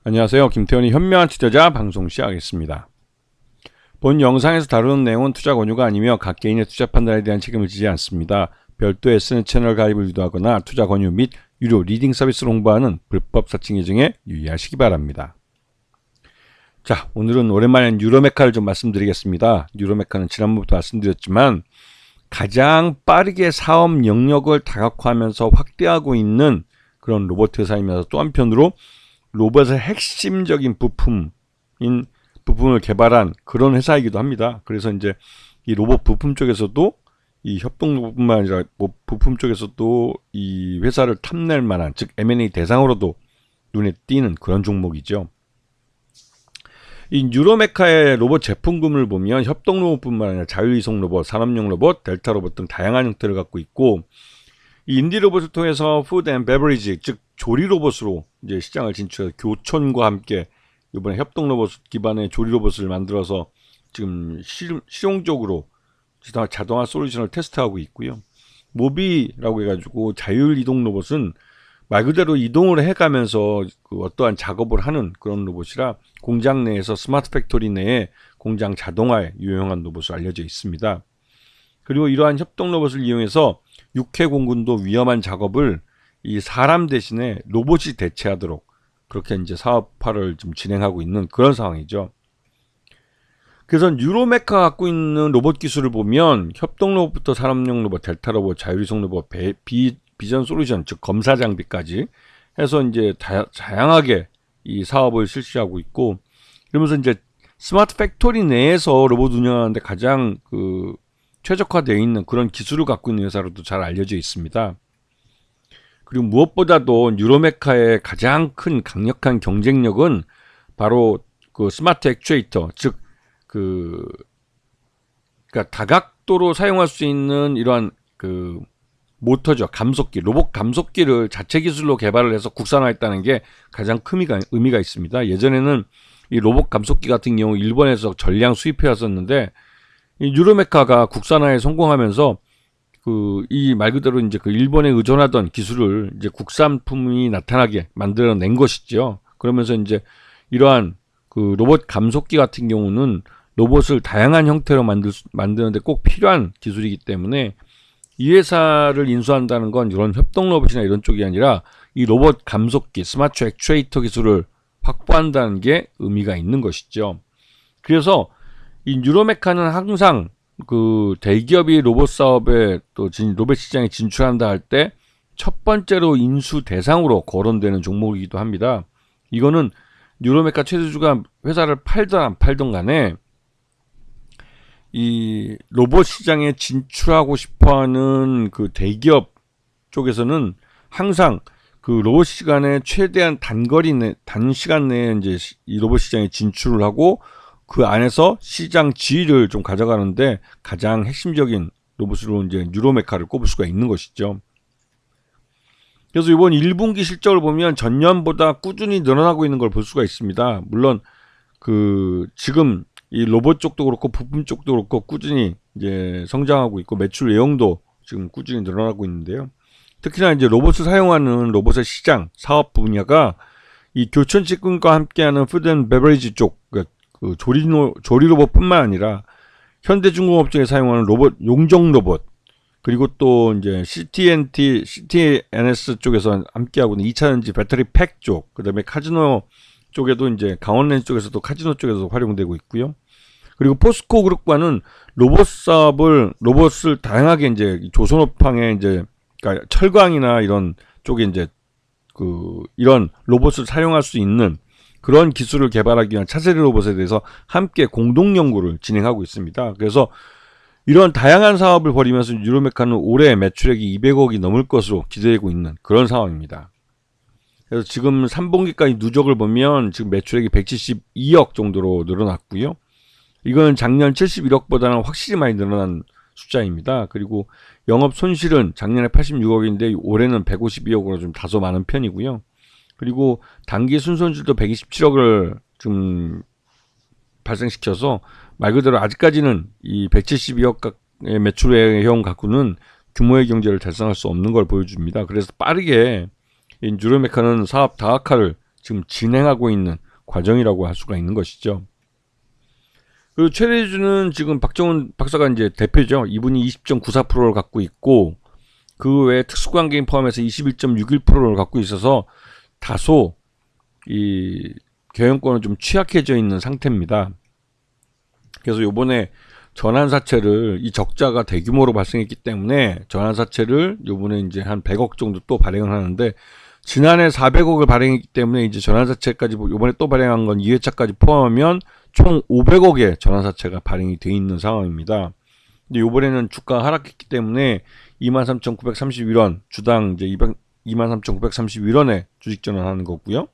안녕하세요. 김태원의 현명한 투자자 방송 시작하겠습니다. 본 영상에서 다루는 내용은 투자 권유가 아니며 각 개인의 투자 판단에 대한 책임을 지지 않습니다. 별도 SNS 채널 가입을 유도하거나 투자 권유 및 유료 리딩 서비스를 홍보하는 불법 사칭 계정에 유의하시기 바랍니다. 자, 오늘은 오랜만에 뉴로메카를 좀 말씀드리겠습니다. 뉴로메카는 지난번부터 말씀드렸지만 가장 빠르게 사업 영역을 다각화하면서 확대하고 있는 그런 로봇 회사이면서 또 한편으로 로봇의 핵심적인 부품을 개발한 그런 회사이기도 합니다. 그래서 이제 이 로봇 부품 쪽에서도 이 협동 로봇뿐만 아니라 부품 쪽에서도 이 회사를 탐낼 만한, 즉 M&A 대상으로도 눈에 띄는 그런 종목이죠. 이 뉴로메카의 로봇 제품군을 보면 협동 로봇뿐만 아니라 자율이송 로봇, 산업용 로봇, 델타 로봇 등 다양한 형태를 갖고 있고, 이 인디 로봇을 통해서 푸드 앤 베버리지, 즉 조리 로봇으로 이제 시장을 진출해서 교촌과 함께 이번에 협동 로봇 기반의 조리 로봇을 만들어서 지금 실용적으로 자동화 솔루션을 테스트하고 있고요. 모비라고 해가지고 자율 이동 로봇은 말 그대로 이동을 해가면서 그 어떠한 작업을 하는 그런 로봇이라 공장 내에서 스마트 팩토리 내에 공장 자동화에 유용한 로봇으로 알려져 있습니다. 그리고 이러한 협동 로봇을 이용해서 육해 공군도 위험한 작업을 이 사람 대신에 로봇이 대체하도록 그렇게 이제 사업화를 좀 진행하고 있는 그런 상황이죠. 그래서 뉴로메카 갖고 있는 로봇 기술을 보면 협동 로봇부터 산업용 로봇, 델타 로봇, 자율이송 로봇, 비전 솔루션, 즉 검사 장비까지 해서 이제 다양하게 이 사업을 실시하고 있고, 그러면서 이제 스마트 팩토리 내에서 로봇 운영하는데 가장 최적화되어 있는 그런 기술을 갖고 있는 회사로도 잘 알려져 있습니다. 그리고 무엇보다도 뉴로메카의 가장 큰 강력한 경쟁력은 바로 그 스마트 액추에이터, 즉 그러니까 다각도로 사용할 수 있는 이러한 그 모터죠. 감속기, 로봇 감속기를 자체 기술로 개발을 해서 국산화했다는 게 가장 큰 의미가 있습니다. 예전에는 이 로봇 감속기 같은 경우 일본에서 전량 수입해 왔었는데, 이 뉴로메카가 국산화에 성공하면서 이 말 그대로 이제 그 일본에 의존하던 기술을 이제 국산품이 나타나게 만들어낸 것이죠. 그러면서 이제 이러한 그 로봇 감속기 같은 경우는 로봇을 다양한 형태로 만드는데 꼭 필요한 기술이기 때문에 이 회사를 인수한다는 건 이런 협동 로봇이나 이런 쪽이 아니라 이 로봇 감속기, 스마트 액추에이터 기술을 확보한다는 게 의미가 있는 것이죠. 그래서 이 뉴로메카는 항상 그 대기업이 로봇 사업에 또 로봇 시장에 진출한다 할 때 첫 번째로 인수 대상으로 거론되는 종목이기도 합니다. 이거는 뉴로메카 최대주가 회사를 팔든 안 팔든 간에 이 로봇 시장에 진출하고 싶어하는 그 대기업 쪽에서는 항상 그 로봇 시간에 최대한 단시간 내에 이제 이 로봇 시장에 진출을 하고 그 안에서 시장 지위를 좀 가져가는데 가장 핵심적인 로봇으로 이제 뉴로메카를 꼽을 수가 있는 것이죠. 그래서 이번 1분기 실적을 보면 전년보다 꾸준히 늘어나고 있는 걸 볼 수가 있습니다. 물론 지금 이 로봇 쪽도 그렇고 부품 쪽도 그렇고 꾸준히 이제 성장하고 있고 매출 내용도 지금 꾸준히 늘어나고 있는데요. 특히나 이제 로봇을 사용하는 로봇의 시장 사업 분야가 이 교촌 직군과 함께하는 푸드 앤 베버리지 쪽, 그 조리 로봇뿐만 아니라 현대중공업중에 사용하는 로봇, 용접 로봇, 그리고 또 이제 CTNS 쪽에서 함께하고 있는 2차전지 배터리 팩 쪽, 그 다음에 카지노 쪽에도 이제 강원랜드 쪽에서도 카지노 쪽에서 활용되고 있고요. 그리고 포스코 그룹과는 로봇을 다양하게 이제 조선업황에 이제 그러니까 철강이나 이런 쪽에 이제 이런 로봇을 사용할 수 있는 그런 기술을 개발하기 위한 차세대 로봇에 대해서 함께 공동 연구를 진행하고 있습니다. 그래서 이런 다양한 사업을 벌이면서 뉴로메카는 올해 매출액이 200억이 넘을 것으로 기대되고 있는 그런 상황입니다. 그래서 지금 3분기까지 누적을 보면 지금 매출액이 172억 정도로 늘어났고요. 이거는 작년 71억보다는 확실히 많이 늘어난 숫자입니다. 그리고 영업 손실은 작년에 86억인데 올해는 152억으로 좀 다소 많은 편이고요. 그리고 단기 순손실도 127억을 좀 발생시켜서 말 그대로 아직까지는 이 172억의 매출액형 갖고는 규모의 경제를 달성할 수 없는 걸 보여줍니다. 그래서 빠르게 이 뉴로메카는 사업 다각화를 지금 진행하고 있는 과정이라고 할 수가 있는 것이죠. 그리고 최대주는 지금 박정훈 박사가 이제 대표죠. 이분이 20.94%를 갖고 있고 그 외에 특수관계인 포함해서 21.61%를 갖고 있어서 다소 이 경영권은 좀 취약해져 있는 상태입니다. 그래서 요번에 전환사채를 이 적자가 대규모로 발생했기 때문에 전환사채를 요번에 이제 한 100억 정도 또 발행을 하는데 지난해 400억을 발행했기 때문에 이제 전환사채까지 요번에 또 발행한 건 2회차까지 포함하면 총 500억의 전환사채가 발행이 돼 있는 상황입니다. 근데 요번에는 주가 하락했기 때문에 23,931원 주당 이제 23,931원에 주식 전환하는 거고요.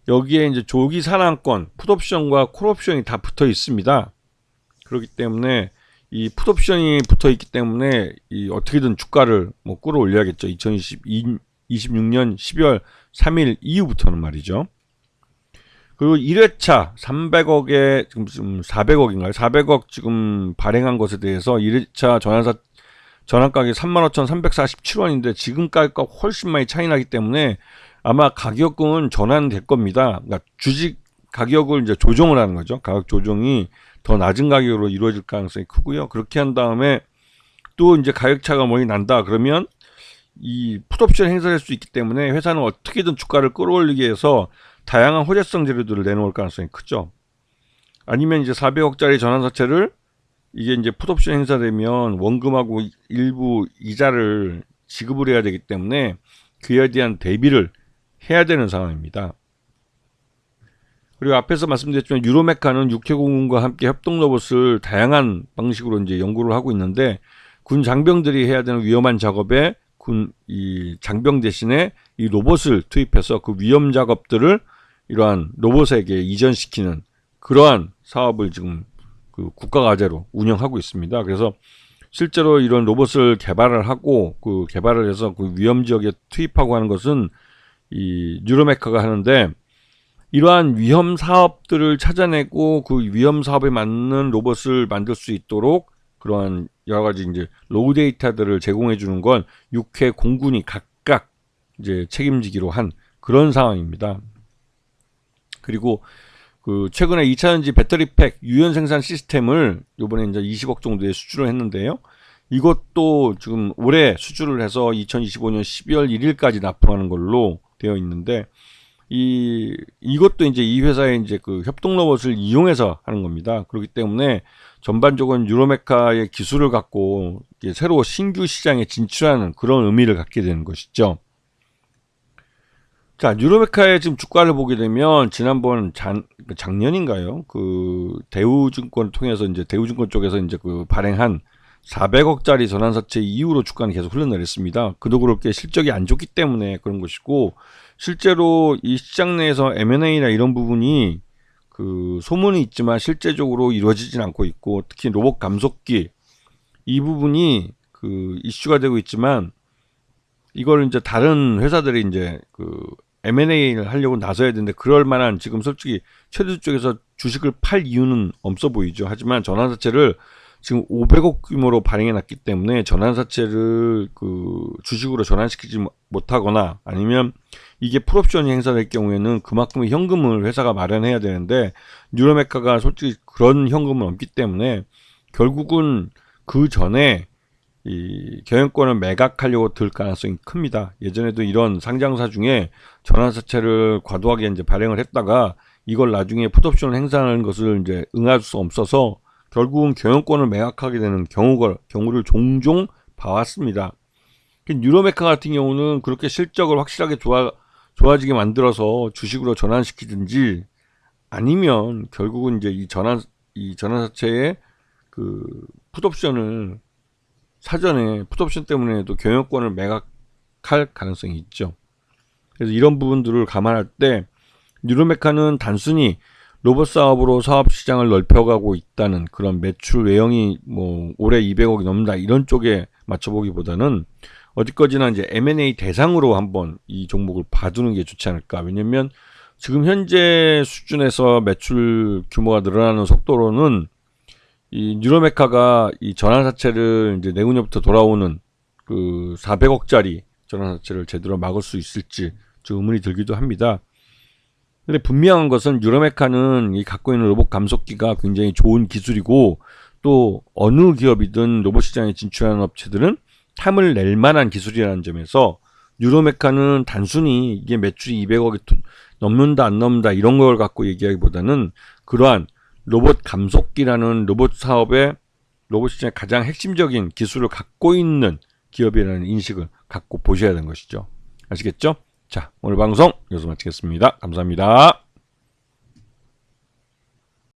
여기에 이제 조기 산환권, 풋옵션과 콜옵션이 다 붙어 있습니다. 그렇기 때문에 이 풋옵션이 붙어 있기 때문에 이 어떻게든 주가를 뭐 끌어올려야겠죠. 2026년 12월 3일 이후부터는 말이죠. 그리고 1회차 300억에 지금 400억인가요? 400억 지금 발행한 것에 대해서 1회차 전환가격이 35,347원인데 지금 가격과 훨씬 많이 차이 나기 때문에 아마 가격은 전환될 겁니다. 그러니까 주식 가격을 이제 조정을 하는 거죠. 가격 조정이 더 낮은 가격으로 이루어질 가능성이 크고요. 그렇게 한 다음에 또 이제 가격차가 많이 난다. 그러면 이 풋옵션 행사할 수 있기 때문에 회사는 어떻게든 주가를 끌어올리기 위해서 다양한 호재성 재료들을 내놓을 가능성이 크죠. 아니면 이제 400억짜리 전환사채를 이게 이제 풋옵션 행사되면 원금하고 일부 이자를 지급을 해야 되기 때문에 그에 대한 대비를 해야 되는 상황입니다. 그리고 앞에서 말씀드렸지만 유로메카는 육해공군과 함께 협동 로봇을 다양한 방식으로 이제 연구를 하고 있는데 군 장병들이 해야 되는 위험한 작업에 이 장병 대신에 이 로봇을 투입해서 그 위험 작업들을 이러한 로봇에게 이전시키는 그러한 사업을 지금 그 국가 과제로 운영하고 있습니다. 그래서 실제로 이런 로봇을 개발을 하고 그 개발을 해서 그 위험 지역에 투입하고 하는 것은 이 뉴로메카가 하는데 이러한 위험 사업들을 찾아내고 그 위험 사업에 맞는 로봇을 만들 수 있도록 그러한 여러 가지 이제 로우 데이터들을 제공해 주는 건 6회 공군이 각각 이제 책임지기로 한 그런 상황입니다. 그리고 그 최근에 2차전지 배터리팩 유연 생산 시스템을 요번에 이제 20억 정도에 수주를 했는데요. 이것도 지금 올해 수주를 해서 2025년 12월 1일까지 납품하는 걸로 되어 있는데 이것도 이제 이 회사의 이제 그 협동 로봇을 이용해서 하는 겁니다. 그렇기 때문에 전반적으로 유로메카의 기술을 갖고 새로 신규 시장에 진출하는 그런 의미를 갖게 되는 것이죠. 자, 유로메카의 지금 주가를 보게 되면 지난번 작년인가요? 그 대우증권 통해서 이제 대우증권 쪽에서 이제 그 발행한 400억짜리 전환사채 이후로 주가는 계속 흘러내렸습니다. 그도 그렇게 실적이 안 좋기 때문에 그런 것이고 실제로 이 시장 내에서 M&A나 이런 부분이 그 소문이 있지만 실제적으로 이루어지진 않고 있고 특히 로봇 감속기 이 부분이 그 이슈가 되고 있지만 이걸 이제 다른 회사들이 이제 그 M&A를 하려고 나서야 되는데 그럴 만한 지금 솔직히 최대 쪽에서 주식을 팔 이유는 없어 보이죠. 하지만 전환사채를 지금 500억 규모로 발행해 놨기 때문에 전환사채를 그 주식으로 전환시키지 못하거나 아니면 이게 풀옵션이 행사될 경우에는 그만큼의 현금을 회사가 마련해야 되는데 뉴로메카가 솔직히 그런 현금은 없기 때문에 결국은 그 전에 이 경영권을 매각하려고 들 가능성이 큽니다. 예전에도 이런 상장사 중에 전환사채를 과도하게 이제 발행을 했다가 이걸 나중에 풋옵션을 행사하는 것을 이제 응할 수 없어서 결국은 경영권을 매각하게 되는 경우를 종종 봐왔습니다. 뉴로메카 같은 경우는 그렇게 실적을 확실하게 좋아지게 만들어서 주식으로 전환시키든지 아니면 결국은 이제 이 전환사채의 그 풋옵션을 사전에 풋옵션 때문에도 경영권을 매각할 가능성이 있죠. 그래서 이런 부분들을 감안할 때 뉴로메카는 단순히 로봇 사업으로 사업 시장을 넓혀가고 있다는 그런 매출 외형이 뭐 올해 200억이 넘는다 이런 쪽에 맞춰보기보다는 어디까지나 이제 M&A 대상으로 한번 이 종목을 봐두는 게 좋지 않을까. 왜냐면 지금 현재 수준에서 매출 규모가 늘어나는 속도로는 이 뉴로메카가 이 전환사채를 이제 내후년부터 돌아오는 그 400억짜리 전환사채를 제대로 막을 수 있을지 좀 의문이 들기도 합니다. 근데 분명한 것은 유로메카는 이 갖고 있는 로봇 감속기가 굉장히 좋은 기술이고 또 어느 기업이든 로봇 시장에 진출하는 업체들은 탐을 낼 만한 기술이라는 점에서 유로메카는 단순히 이게 매출이 200억이 넘는다 안 넘는다 이런 걸 갖고 얘기하기보다는 그러한 로봇 감속기라는 로봇 사업의 로봇 시장의 가장 핵심적인 기술을 갖고 있는 기업이라는 인식을 갖고 보셔야 되는 것이죠. 아시겠죠? 자, 오늘 방송 여기서 마치겠습니다. 감사합니다.